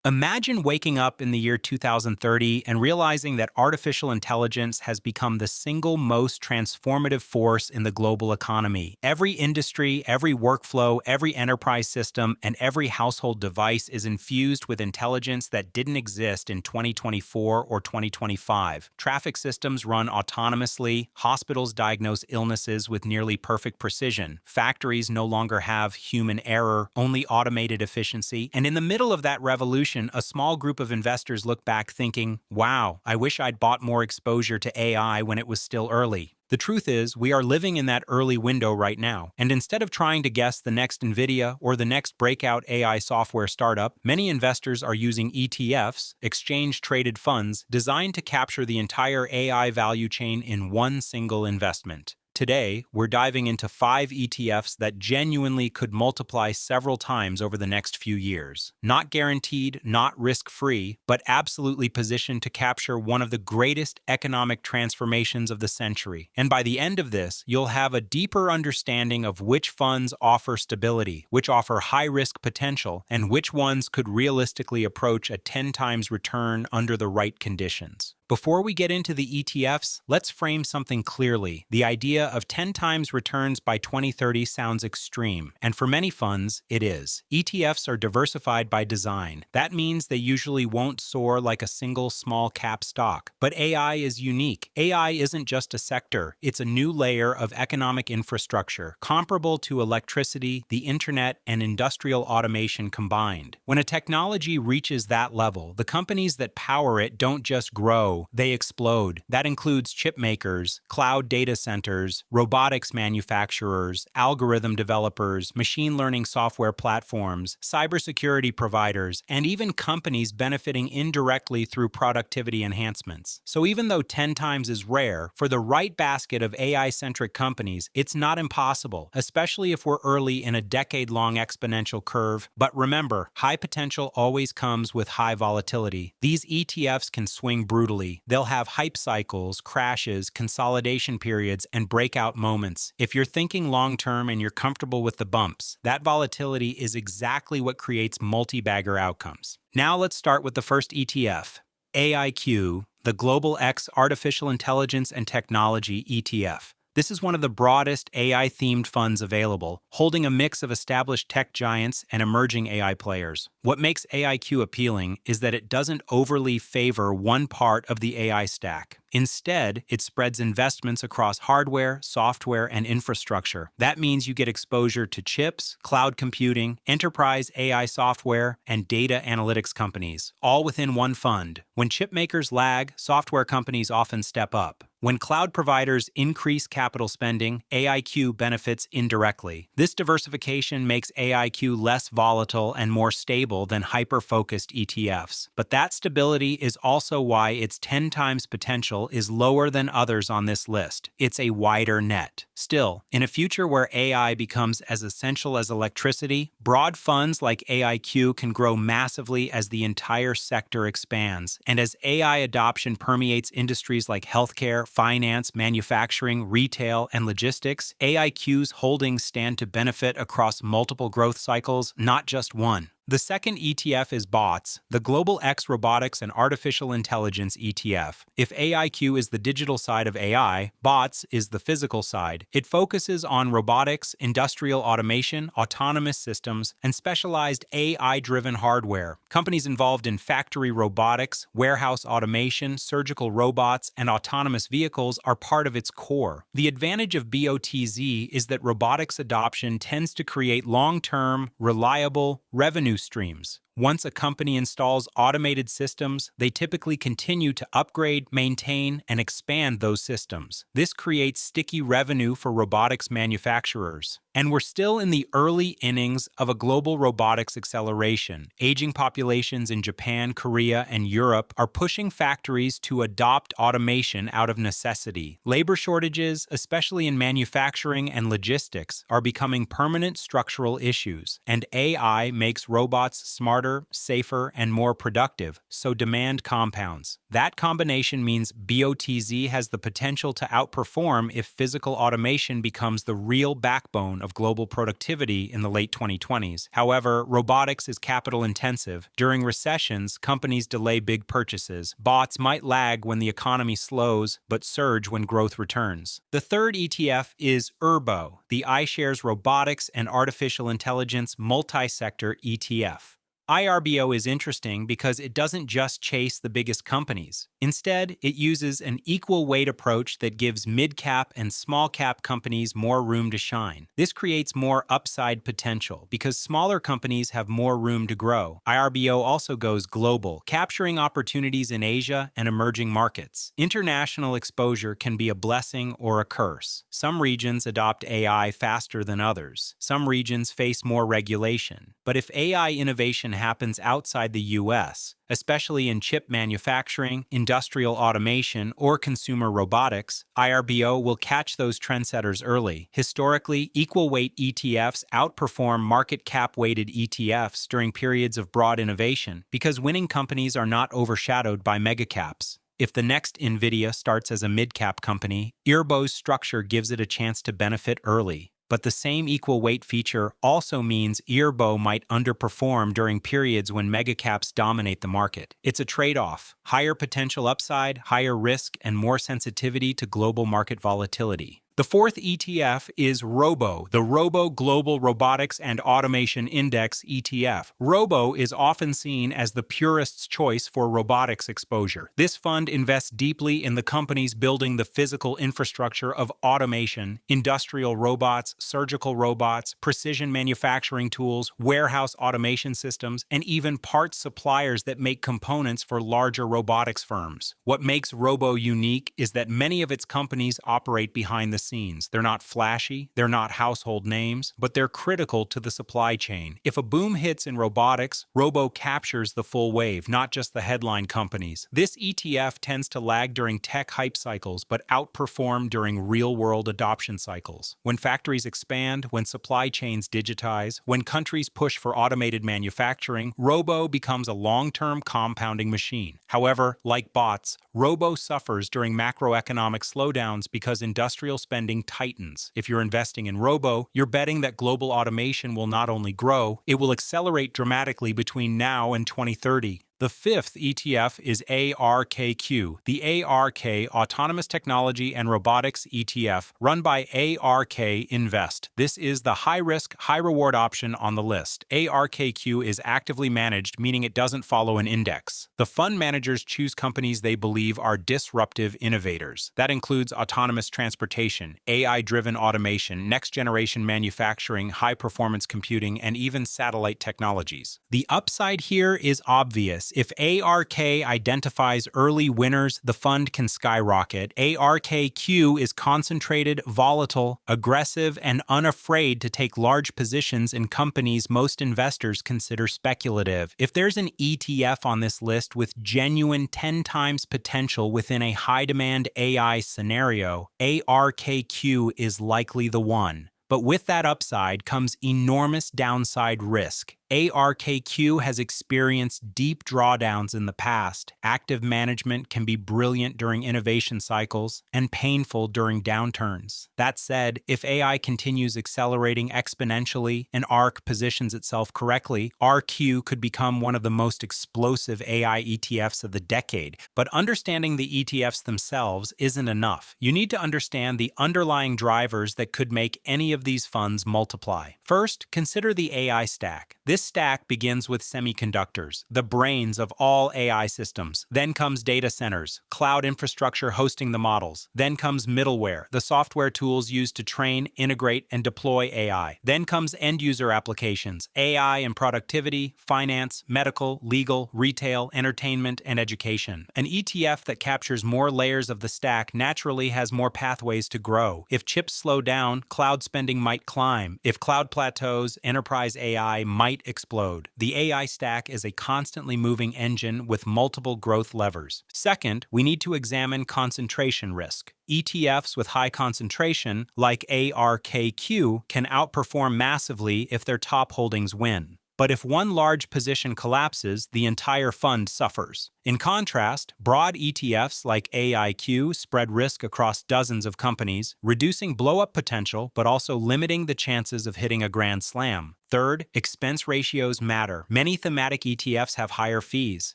Imagine waking up in the year 2030 and realizing that artificial intelligence has become the single most transformative force in the global economy. Every industry, every workflow, every enterprise system, and every household device is infused with intelligence that didn't exist in 2024 or 2025. Traffic systems run autonomously, hospitals diagnose illnesses with nearly perfect precision, factories no longer have human error, only automated efficiency, and in the middle of that revolution, a small group of investors look back thinking, wow, I wish I'd bought more exposure to AI when it was still early. The truth is, we are living in that early window right now, and instead of trying to guess the next NVIDIA or the next breakout AI software startup, many investors are using ETFs, exchange-traded funds, designed to capture the entire AI value chain in one single investment. Today, we're diving into 5 ETFs that genuinely could multiply several times over the next few years. Not guaranteed, not risk-free, but absolutely positioned to capture one of the greatest economic transformations of the century. And by the end of this, you'll have a deeper understanding of which funds offer stability, which offer high-risk potential, and which ones could realistically approach a 10 times return under the right conditions. Before we get into the ETFs, let's frame something clearly. The idea of 10 times returns by 2030 sounds extreme, and for many funds, it is. ETFs are diversified by design. That means they usually won't soar like a single small cap stock. But AI is unique. AI isn't just a sector, it's a new layer of economic infrastructure, comparable to electricity, the internet, and industrial automation combined. When a technology reaches that level, the companies that power it don't just grow, they explode. That includes chip makers, cloud data centers, robotics manufacturers, algorithm developers, machine learning software platforms, cybersecurity providers, and even companies benefiting indirectly through productivity enhancements. So even though 10 times is rare, for the right basket of AI-centric companies, it's not impossible, especially if we're early in a decade-long exponential curve. But remember, high potential always comes with high volatility. These ETFs can swing brutally. They'll have hype cycles, crashes, consolidation periods, and breakout moments. If you're thinking long-term and you're comfortable with the bumps, that volatility is exactly what creates multi-bagger outcomes. Now let's start with the first ETF, AIQ, the Global X Artificial Intelligence and Technology ETF. This is one of the broadest AI-themed funds available, holding a mix of established tech giants and emerging AI players. What makes AIQ appealing is that it doesn't overly favor one part of the AI stack. Instead, it spreads investments across hardware, software, and infrastructure. That means you get exposure to chips, cloud computing, enterprise AI software, and data analytics companies, all within one fund. When chip makers lag, software companies often step up. When cloud providers increase capital spending, AIQ benefits indirectly. This diversification makes AIQ less volatile and more stable than hyper-focused ETFs. But that stability is also why its 10 times potential is lower than others on this list. It's a wider net. Still, in a future where AI becomes as essential as electricity, broad funds like AIQ can grow massively as the entire sector expands. And as AI adoption permeates industries like healthcare, finance, manufacturing, retail, and logistics, AIQ's holdings stand to benefit across multiple growth cycles, not just one. The second ETF is BOTS, the Global X Robotics and Artificial Intelligence ETF. If AIQ is the digital side of AI, BOTS is the physical side. It focuses on robotics, industrial automation, autonomous systems, and specialized AI-driven hardware. Companies involved in factory robotics, warehouse automation, surgical robots, and autonomous vehicles are part of its core. The advantage of BOTZ is that robotics adoption tends to create long-term, reliable revenue streams. Once a company installs automated systems, they typically continue to upgrade, maintain, and expand those systems. This creates sticky revenue for robotics manufacturers. And we're still in the early innings of a global robotics acceleration. Aging populations in Japan, Korea, and Europe are pushing factories to adopt automation out of necessity. Labor shortages, especially in manufacturing and logistics, are becoming permanent structural issues, and AI makes robots smarter smarter, safer, and more productive, so demand compounds. That combination means BOTZ has the potential to outperform if physical automation becomes the real backbone of global productivity in the late 2020s. However, robotics is capital intensive. During recessions, companies delay big purchases. Bots might lag when the economy slows, but surge when growth returns. The third ETF is ERBO, the iShares Robotics and Artificial Intelligence Multi-Sector ETF. IRBO is interesting because it doesn't just chase the biggest companies. Instead, it uses an equal weight approach that gives mid-cap and small-cap companies more room to shine. This creates more upside potential because smaller companies have more room to grow. IRBO also goes global, capturing opportunities in Asia and emerging markets. International exposure can be a blessing or a curse. Some regions adopt AI faster than others. Some regions face more regulation. But if AI innovation happens outside the US, especially in chip manufacturing, industrial automation, or consumer robotics, IRBO will catch those trendsetters early. Historically, equal-weight ETFs outperform market cap-weighted ETFs during periods of broad innovation because winning companies are not overshadowed by megacaps. If the next NVIDIA starts as a mid-cap company, IRBO's structure gives it a chance to benefit early. But the same equal weight feature also means IRBO might underperform during periods when megacaps dominate the market. It's a trade-off: higher potential upside, higher risk, and more sensitivity to global market volatility. The fourth ETF is ROBO, the Robo Global Robotics and Automation Index ETF. ROBO is often seen as the purist's choice for robotics exposure. This fund invests deeply in the companies building the physical infrastructure of automation, industrial robots, surgical robots, precision manufacturing tools, warehouse automation systems, and even parts suppliers that make components for larger robotics firms. What makes ROBO unique is that many of its companies operate behind the scenes. They're not flashy, they're not household names, but they're critical to the supply chain. If a boom hits in robotics, Robo captures the full wave, not just the headline companies. This ETF tends to lag during tech hype cycles, but outperform during real-world adoption cycles. When factories expand, when supply chains digitize, when countries push for automated manufacturing, Robo becomes a long-term compounding machine. However, like bots, Robo suffers during macroeconomic slowdowns because industrial spending tightens. If you're investing in Robo, you're betting that global automation will not only grow, it will accelerate dramatically between now and 2030. The fifth ETF is ARKQ, the ARK Autonomous Technology and Robotics ETF, run by ARK Invest. This is the high-risk, high-reward option on the list. ARKQ is actively managed, meaning it doesn't follow an index. The fund managers choose companies they believe are disruptive innovators. That includes autonomous transportation, AI-driven automation, next-generation manufacturing, high-performance computing, and even satellite technologies. The upside here is obvious. If ARK identifies early winners, the fund can skyrocket. ARKQ is concentrated, volatile, aggressive, and unafraid to take large positions in companies most investors consider speculative. If there's an ETF on this list with genuine 10 times potential within a high-demand AI scenario, ARKQ is likely the one. But with that upside comes enormous downside risk. ARKQ has experienced deep drawdowns in the past. Active management can be brilliant during innovation cycles and painful during downturns. That said, if AI continues accelerating exponentially and ARK positions itself correctly, RQ could become one of the most explosive AI ETFs of the decade. But understanding the ETFs themselves isn't enough. You need to understand the underlying drivers that could make any of these funds multiply. First, consider the AI stack. This stack begins with semiconductors, the brains of all AI systems. Then comes data centers, cloud infrastructure hosting the models. Then comes middleware, the software tools used to train, integrate, and deploy AI. Then comes end-user applications, AI and productivity, finance, medical, legal, retail, entertainment, and education. An ETF that captures more layers of the stack naturally has more pathways to grow. If chips slow down, cloud spending might climb. If cloud plateaus, enterprise AI might explode. The AI stack is a constantly moving engine with multiple growth levers. Second, we need to examine concentration risk. ETFs with high concentration, like ARKQ, can outperform massively if their top holdings win. But if one large position collapses, the entire fund suffers. In contrast, broad ETFs like AIQ spread risk across dozens of companies, reducing blow-up potential but also limiting the chances of hitting a grand slam. Third, expense ratios matter. Many thematic ETFs have higher fees.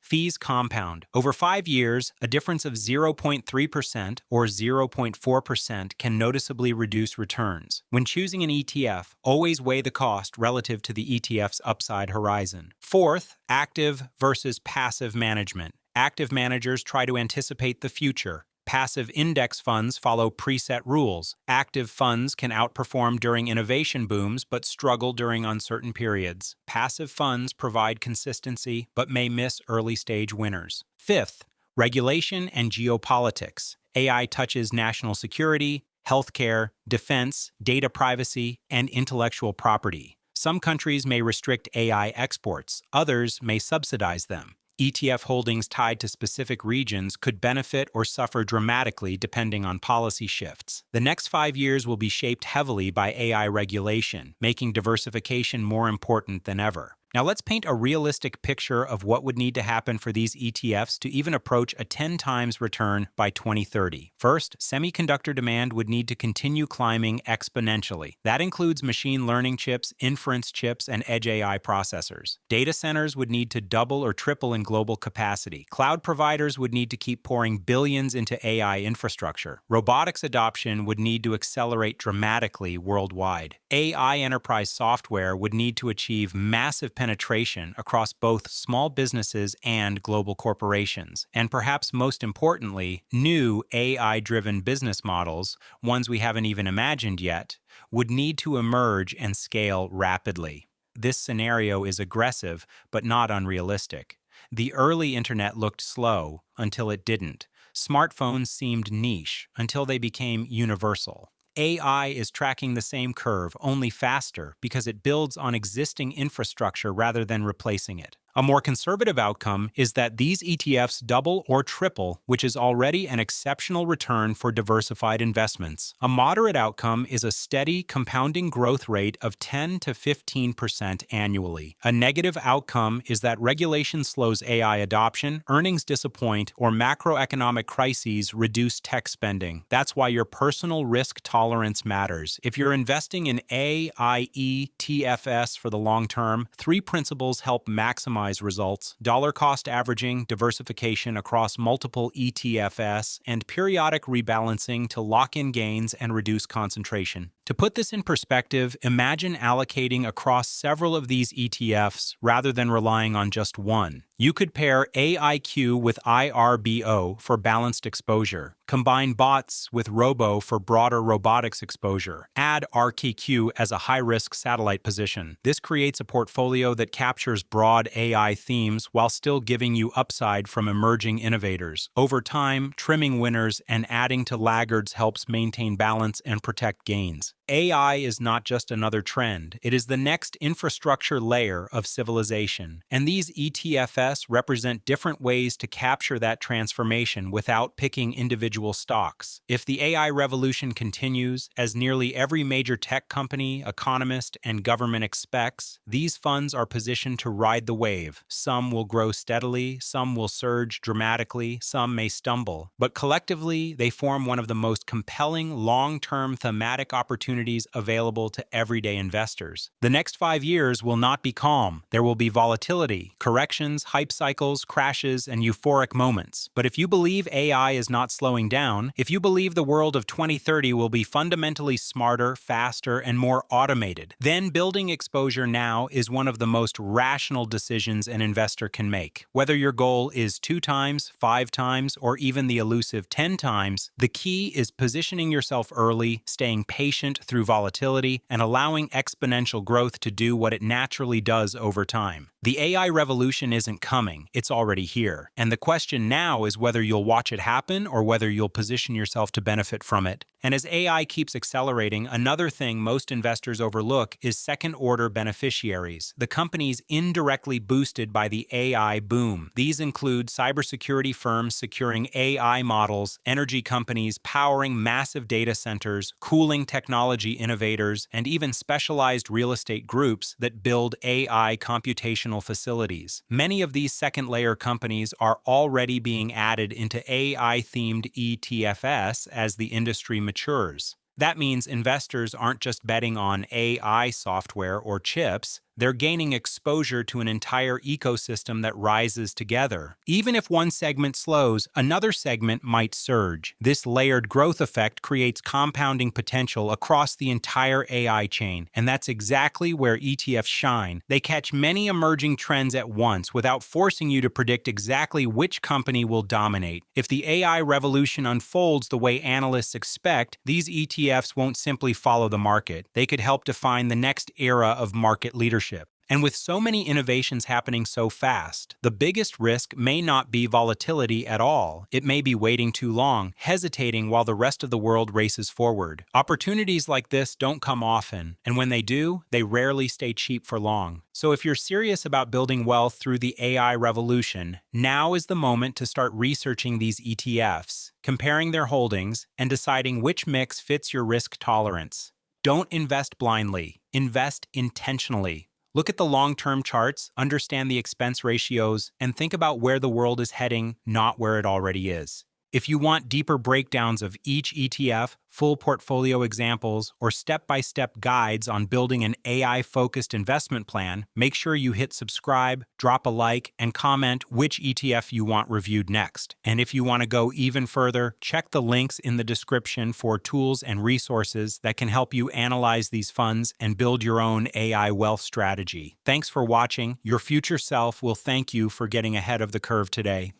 Fees compound. Over 5 years, a difference of 0.3% or 0.4% can noticeably reduce returns. When choosing an ETF, always weigh the cost relative to the ETF's upside horizon. Fourth, active versus passive management. Active managers try to anticipate the future. Passive index funds follow preset rules. Active funds can outperform during innovation booms but struggle during uncertain periods. Passive funds provide consistency but may miss early-stage winners. Fifth, regulation and geopolitics. AI touches national security, healthcare, defense, data privacy, and intellectual property. Some countries may restrict AI exports, others may subsidize them. ETF holdings tied to specific regions could benefit or suffer dramatically depending on policy shifts. The next 5 years will be shaped heavily by AI regulation, making diversification more important than ever. Now let's paint a realistic picture of what would need to happen for these ETFs to even approach a 10 times return by 2030. First, semiconductor demand would need to continue climbing exponentially. That includes machine learning chips, inference chips, and edge AI processors. Data centers would need to double or triple in global capacity. Cloud providers would need to keep pouring billions into AI infrastructure. Robotics adoption would need to accelerate dramatically worldwide. AI enterprise software would need to achieve massive penetration across both small businesses and global corporations. And perhaps most importantly, new AI-driven business models, ones we haven't even imagined yet, would need to emerge and scale rapidly. This scenario is aggressive, but not unrealistic. The early internet looked slow until it didn't. Smartphones seemed niche until they became universal. AI is tracking the same curve, only faster, because it builds on existing infrastructure rather than replacing it. A more conservative outcome is that these ETFs double or triple, which is already an exceptional return for diversified investments. A moderate outcome is a steady, compounding growth rate of 10 to 15% annually. A negative outcome is that regulation slows AI adoption, earnings disappoint, or macroeconomic crises reduce tech spending. That's why your personal risk tolerance matters. If you're investing in AIETFs for the long term, 3 principles help maximize results: dollar cost averaging, diversification across multiple ETFs, and periodic rebalancing to lock in gains and reduce concentration. To put this in perspective, imagine allocating across several of these ETFs rather than relying on just one. You could pair AIQ with IRBO for balanced exposure, combine bots with Robo for broader robotics exposure, add RQQ as a high-risk satellite position. This creates a portfolio that captures broad AI themes while still giving you upside from emerging innovators. Over time, trimming winners and adding to laggards helps maintain balance and protect gains. AI is not just another trend, it is the next infrastructure layer of civilization. And these ETFs represent different ways to capture that transformation without picking individual stocks. If the AI revolution continues, as nearly every major tech company, economist, and government expects, these funds are positioned to ride the wave. Some will grow steadily, some will surge dramatically, some may stumble. But collectively, they form one of the most compelling long-term thematic opportunities available to everyday investors. The next 5 years will not be calm. There will be volatility, corrections, hype cycles, crashes, and euphoric moments. But if you believe AI is not slowing down, if you believe the world of 2030 will be fundamentally smarter, faster, and more automated, then building exposure now is one of the most rational decisions an investor can make. Whether your goal is 2 times, 5 times, or even the elusive 10 times, the key is positioning yourself early, staying patient through volatility, and allowing exponential growth to do what it naturally does over time. The AI revolution isn't coming, it's already here. And the question now is whether you'll watch it happen or whether you'll position yourself to benefit from it. And as AI keeps accelerating, another thing most investors overlook is second-order beneficiaries, the companies indirectly boosted by the AI boom. These include cybersecurity firms securing AI models, energy companies powering massive data centers, cooling technology innovators, and even specialized real estate groups that build AI computational facilities. Many of these second-layer companies are already being added into AI-themed ETFs as the industry matures. That means investors aren't just betting on AI software or chips, they're gaining exposure to an entire ecosystem that rises together. Even if one segment slows, another segment might surge. This layered growth effect creates compounding potential across the entire AI chain, and that's exactly where ETFs shine. They catch many emerging trends at once without forcing you to predict exactly which company will dominate. If the AI revolution unfolds the way analysts expect, these ETFs won't simply follow the market. They could help define the next era of market leadership. And with so many innovations happening so fast, the biggest risk may not be volatility at all. It may be waiting too long, hesitating while the rest of the world races forward. Opportunities like this don't come often, and when they do, they rarely stay cheap for long. So if you're serious about building wealth through the AI revolution, now is the moment to start researching these ETFs, comparing their holdings, and deciding which mix fits your risk tolerance. Don't invest blindly. Invest intentionally. Look at the long-term charts, understand the expense ratios, and think about where the world is heading, not where it already is. If you want deeper breakdowns of each ETF, full portfolio examples, or step-by-step guides on building an AI-focused investment plan, make sure you hit subscribe, drop a like, and comment which ETF you want reviewed next. And if you want to go even further, check the links in the description for tools and resources that can help you analyze these funds and build your own AI wealth strategy. Thanks for watching. Your future self will thank you for getting ahead of the curve today.